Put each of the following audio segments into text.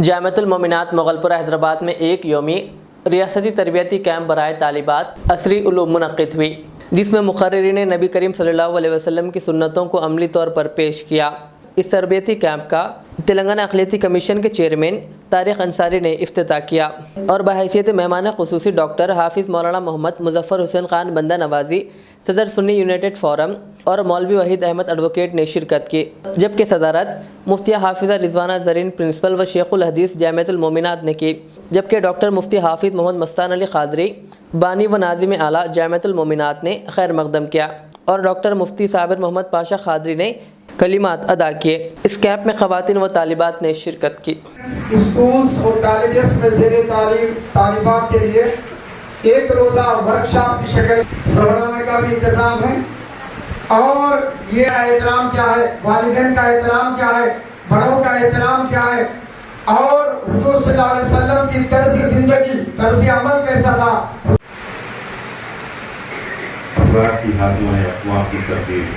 جامعۃ المومنات مغل پورہ حیدرآباد میں ایک یومی ریاستی تربیتی کیمپ برائے طالبات عصری علوم منعقد ہوئی، جس میں مقررین نے نبی کریم صلی اللہ علیہ وسلم کی سنتوں کو عملی طور پر پیش کیا۔ اس تربیتی کیمپ کا تلنگانہ اقلیتی کمیشن کے چیئرمین طارق انصاری نے افتتاح کیا اور بحیثیت مہمان خصوصی ڈاکٹر حافظ مولانا محمد مظفر حسین خان بندہ نوازی، صدر سنی یونائٹڈ فورم اور مولوی وحید احمد ایڈوکیٹ نے شرکت کی، جبکہ صدارت مفتیہ حافظہ رضوانہ زرین پرنسپل و شیخ الحدیث جامعۃ المومنات نے کی، جبکہ ڈاکٹر مفتی حافظ محمد مستان علی قادری بانی و ناظم اعلیٰ جامعۃ المومنات نے خیر مقدم کیا اور ڈاکٹر مفتی صابر محمد پاشا قادری نے کلمات ادا کیے۔ اس کیمپ میں خواتین و طالبات نے شرکت کی۔ اسکولز اور کالجز میں زیر تعلیم طالبات کے لیے ایک روزہ ورکشاپ کی شکل دہرانے کا بھی انتظام ہے، اور یہ احترام کیا ہے، والدین کا احترام کیا ہے، بڑوں کا احترام کیا ہے، اور حضور صلی اللہ علیہ وسلم کی طرز زندگی، طرز عمل کیسا تھا۔ افراد کی ہاتھوں میں اقوام کی تربیت،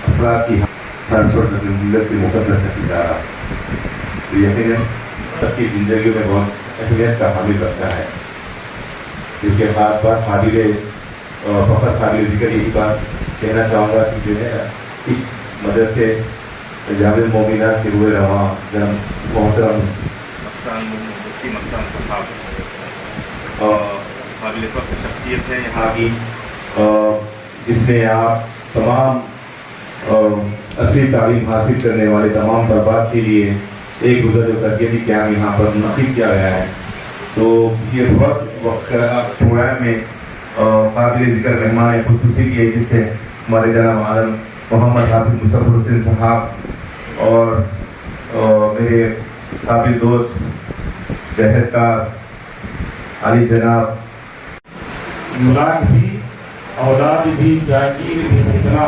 افراد کی ملت کے مقدس کا ستارہ، تو یقیناً سب کی زندگی میں بہت اہمیت کا حامل رکھتا ہے، کیونکہ خاص بات فقط قابل ذکر یہی بات کہنا چاہوں گا کہ جو ہے اس مدرسے جامعۃ المومنات کے روح رواں جناب محترم مفتی مستان صاحب قابل فخر شخصیت ہے یہاں کی، جس میں آپ تمام اصلی تعلیم حاصل کرنے والے تمام طلباء کے لیے ایک گزر جو تربیتی کیمپ یہاں پر منعقد کیا گیا ہے، تو یہ بہت وقت پروگرام میں قابل ذکر مہمان خصوصی کی حیثیت سے ہمارے جناب عالم محمد حافظ مظفر حسین صاحب اور میرے قابل دوست بہرکار علی جناب مراد بھی اولاد بھی جاگیر بھی فتنہ،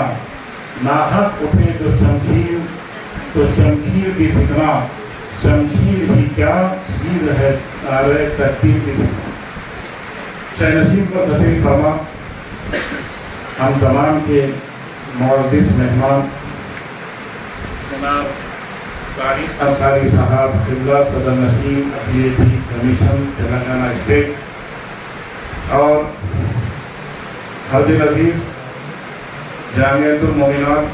ناحق اٹھے تو شمشیر بھی فتنہ، شمشیر بھی کیا چیز ہے نعرہ تکبیر بھی فتنہ۔ شاہ نصیب کا تشریف فرما ہم تمام کے معزز مہمان جناب طارق انصاری صاحب قبلہ صدر نشین اقلیتی کمیشن تلنگانہ اسٹیٹ، اور حضرت عزیز جامعۃ المومنات